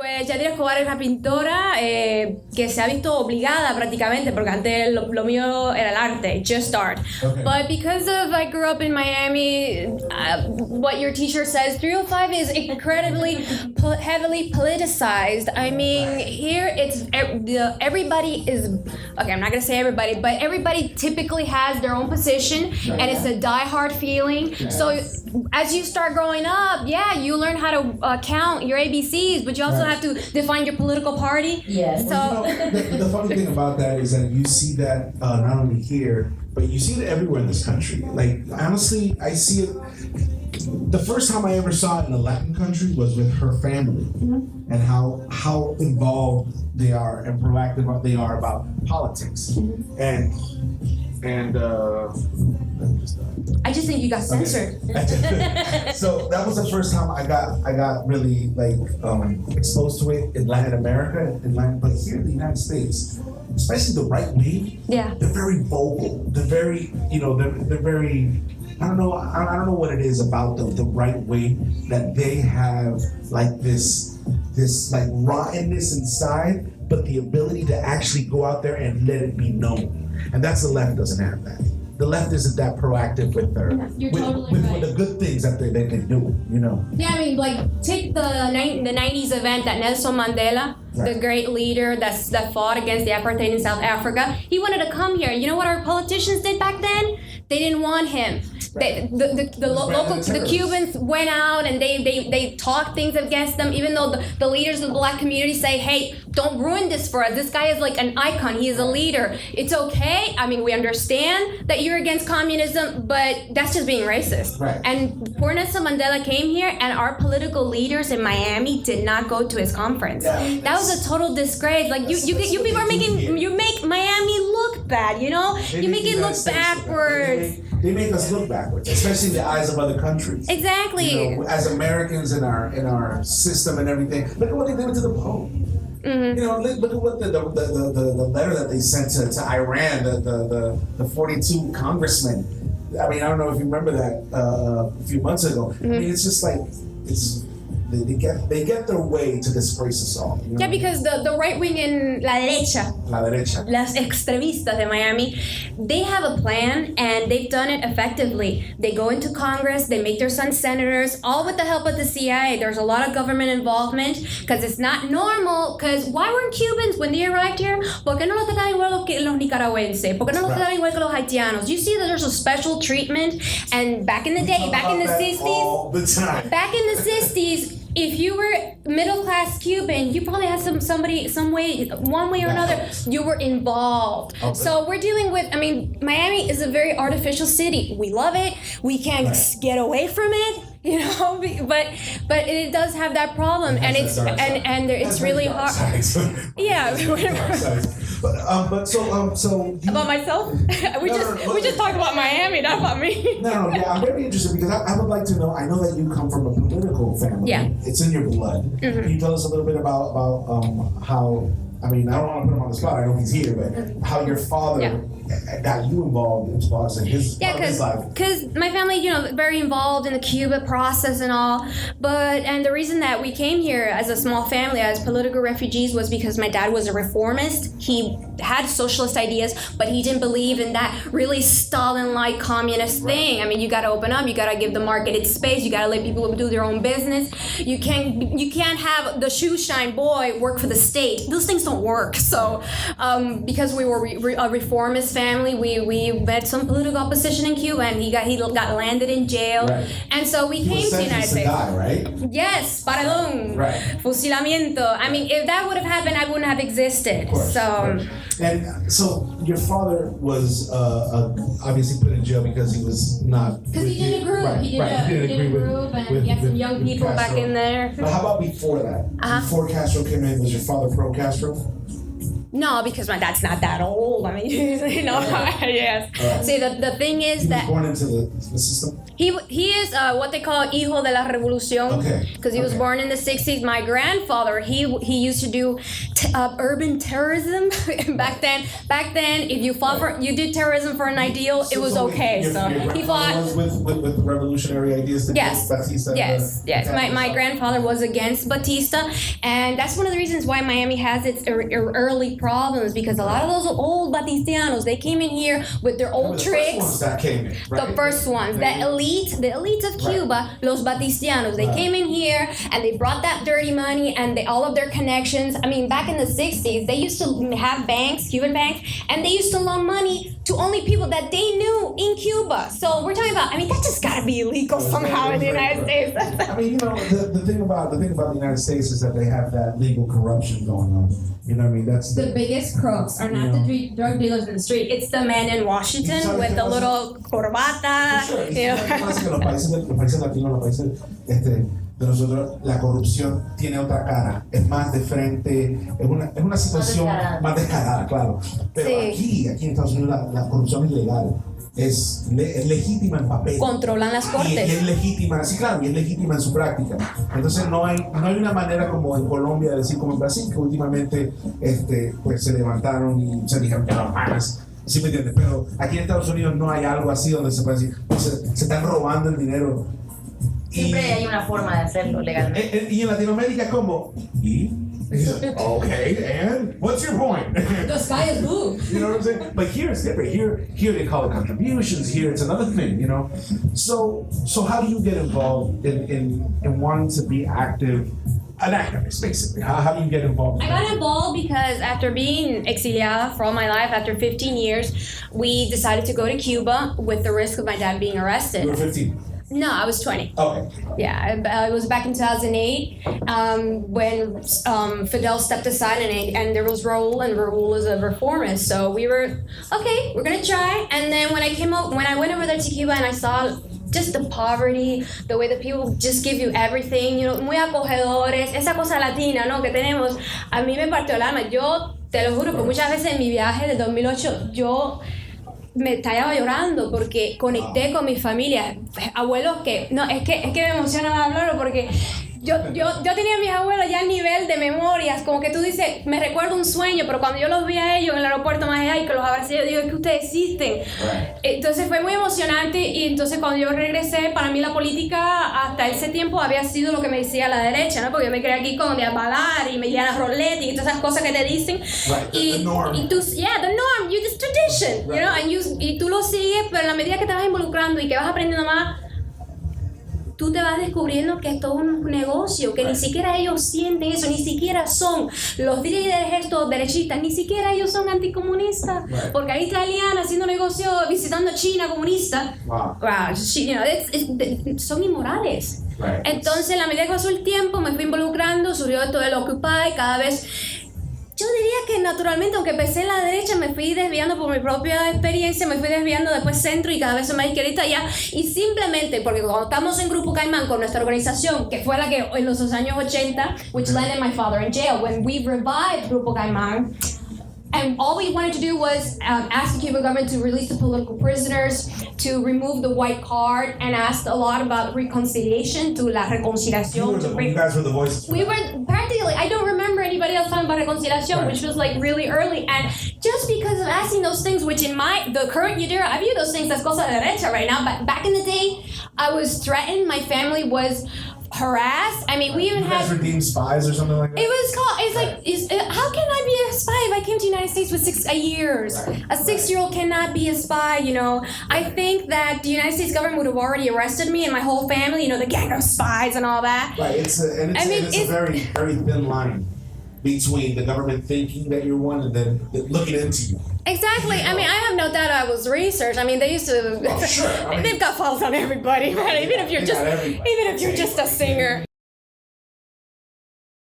Pues Yadira Escobar es una pintora que se ha visto obligada prácticamente, porque antes lo mío era el arte, just art. Okay. But because of I grew up in Miami, what your teacher says, 305 is incredibly heavily politicized. I mean, here it's everybody is, okay, I'm not going to say everybody, but everybody typically has their own position, and it's a die-hard feeling. So as you start growing up, you learn how to count your ABCs, but you also have to define your political party. Yes. So The funny thing about that is that you see that not only here, but you see it everywhere in this country. Like, honestly, I see it. The first time I ever saw it in a Latin country was with her family, and how involved they are and proactive they are about politics. And I just think you got censored. Okay. So that was the first time I got really exposed to it in Latin America, but here in the United States, especially the right wing, they're very vocal. They're very, they're very. I don't know what it is about the right wing that they have like this like rottenness inside, but the ability to actually go out there and let it be known. And that's the left doesn't have that. The left isn't that proactive with their with the good things that they can do, Yeah, I mean, like, take the 90s event that Nelson Mandela, the great leader that fought against the apartheid in South Africa, he wanted to come here. You know what our politicians did back then? They didn't want him. The Cubans went out and they talked things against them, even though the leaders of the black community say, hey, don't ruin this for us. This guy is like an icon. He is a leader. It's okay. I mean, we understand that you're against communism, but that's just being racist. Right. And poor Nelson Mandela came here, and our political leaders in Miami did not go to his conference. Yeah, that was a total disgrace. Like, you people are you make Miami look bad, you make it look backwards. They make us look backwards, especially in the eyes of other countries. Exactly. As Americans in our system and everything. Look at what they did to the Pope. Mm-hmm. Look at what the letter that they sent to Iran, the 42 congressmen. I mean, I don't know if you remember that a few months ago. Mm-hmm. I mean, it's just like they get their way to disgrace us all. Yeah, because the right wing in la derecha, las extremistas de Miami, they have a plan and they've done it effectively. They go into Congress, they make their sons senators, all with the help of the CIA. There's a lot of government involvement because it's not normal. Because why weren't Cubans when they arrived here? ¿Por qué no los trataban igual que los nicaragüenses? ¿Por qué no los trataban igual que los haitianos? You see that there's a special treatment. And back in the day, back in the 60s, all the time. Back in the 60s, if you were middle class Cuban, you probably had some way, one way or another, you were involved. Okay. So we're dealing with, I mean, Miami is a very artificial city. We love it. We can't get away from it, but it does have that problem, and it's really hard. Yeah. But so about myself? we just talked about Miami, not about me. No, I'm very interested because I would like to know. I know that you come from a political family. Yeah. It's in your blood. Mm-hmm. Can you tell us a little bit about how? I mean, I don't want to put him on the spot. I know he's here, but how your father got you involved in politics and his life. Because my family, very involved in the Cuba process and all. And the reason that we came here as a small family, as political refugees, was because my dad was a reformist. He had socialist ideas, but he didn't believe in that really Stalin-like communist thing. I mean, you got to open up. You got to give the market its space. You got to let people do their own business. You can't have the shoe shine boy work for the state. Those things don't work. So because we were a reformist family, we met some political opposition in Cuba, and he got landed in jail. Right. And so we came to the United States. Die, right? Yes, paredón, right. Fusilamiento. I mean, if that would have happened, I wouldn't have existed. Of course, And so your father was obviously put in jail because he was not. Because he did a group. Right, he did a group, and he had some young people Castro. back in there. But how about before that? Uh-huh. Before Castro came in, was your father pro-Castro? No, because my dad's not that old. I mean, you know, yes. See, the thing is He was that born into the system? he is what they call hijo de la revolución. Okay. Because he was born in the 60s. My grandfather, he used to do urban terrorism back then. Back then, if you fought for, you did terrorism for an ideal, it was okay. So he fought. Was with revolutionary ideas. Yes. Batista, yes. My grandfather was against Batista, and that's one of the reasons why Miami has its early problems, because a lot of those old Batistianos, they came in here with their old tricks. The first ones that came in, right? The first ones, the elite of Cuba, los Batistianos, they came in here and they brought that dirty money and all of their connections. I mean, back in the 60s, they used to have banks, Cuban banks, and they used to loan money to only people that they knew in Cuba. So we're talking about, I mean, that just gotta be illegal somehow in the United States. I mean, you know, the thing about the United States is that they have that legal corruption going on. You know what I mean? That's the biggest crooks are not the drug dealers in the street. It's the man in Washington with the little corbata. Sure. You know. Los países latinos, los países de nosotros, la corrupción tiene otra cara, es más de frente, es una situación más descarada, claro. Pero aquí en Estados Unidos la corrupción es legal. Es legítima en papel. Controlan las cortes. Y es legítima, sí, claro, y es legítima en su práctica. Entonces no hay una manera como en Colombia de decir como en Brasil, que últimamente pues se levantaron y se dijeron que no pagas. ¿Sí me entiendes? Pero aquí en Estados Unidos no hay algo así donde se puede decir, pues, se están robando el dinero. Siempre hay una forma de hacerlo legalmente. Y en Latinoamérica es como, ¿y? Okay, and what's your point? The sky is blue. You know what I'm saying? But here it's different. Here they call it contributions. Here it's another thing. You know. So how do you get involved in wanting to be active? An activist, basically. How do you get involved? I got involved because after being exiliada for all my life, after 15 years, we decided to go to Cuba with the risk of my dad being arrested. You were 15. No, I was 20. Okay. Yeah, it was back in 2008 when Fidel stepped aside and there was Raul, and Raul was a reformist. So we were, okay, we're gonna try. And then when I went over there to Cuba and I saw just the poverty, the way that people just give you everything, you know, muy acogedores, esa cosa latina, ¿no? Que tenemos, a mí me partió el alma. Yo, te lo juro, que muchas veces en mi viaje del 2008, yo me estaba llorando porque conecté con mi familia, abuelos que, no, es que me emociona hablarlo porque yo tenía a mis abuelos ya a nivel de memorias, como que tú dices, me recuerdo un sueño, pero cuando yo los vi a ellos en el aeropuerto más allá y que los abracé, yo digo, es que ustedes existen. Entonces fue muy emocionante y entonces cuando yo regresé, para mí la política hasta ese tiempo había sido lo que me decía la derecha, ¿no? Porque yo me creé aquí con Balar y Mediana Roletti y todas esas cosas que te dicen. The norm. Y tú, yeah, the norm, you this tradition, you know, y tú lo sigues, pero en la medida que te vas involucrando y que vas aprendiendo más, tú te vas descubriendo que esto es un negocio, que ni siquiera ellos sienten eso, ni siquiera son los líderes estos derechistas, ni siquiera ellos son anticomunistas, porque ahí está Eliana haciendo negocio, visitando China comunista. Wow, you know, son inmorales. Entonces, a la medida que pasó el tiempo, me fui involucrando, surgió esto del Occupy, cada vez. Yo diría que naturalmente, aunque empecé en la derecha, me fui desviando por mi propia experiencia, me fui desviando después centro y cada vez soy más izquierdista ya. Y simplemente porque cuando estamos en Grupo Caimán con nuestra organización, que fue la que en los años 80, which landed my father in jail, when we revived Grupo Caimán, and all we wanted to do was ask the Cuban government to release the political prisoners, to remove the white card, and asked a lot about reconciliation, to la reconciliación. You guys were the voices. We were practically, I don't remember anybody else talking about reconciliación, which was like really early. And just because of asking those things, which in the current Yadira, I view those things as cosa de derecha right now, but back in the day, I was threatened, my family was harassed. I mean, we even you guys had redeemed spies or something like that? it was called, it's like, how can I be a spy if I came to the United States with 6 years? A 6-year-old cannot be a spy, you know. I think that the United States government would have already arrested me and my whole family, you know, the gang of spies and all that. Right, it's a very, very thin line between the government thinking that you're one and then looking into you. Exactly. I mean, I have no doubt I was researched. I mean, they used to. Oh, sure. I mean, they've got files on everybody, right? Even if you're just a singer.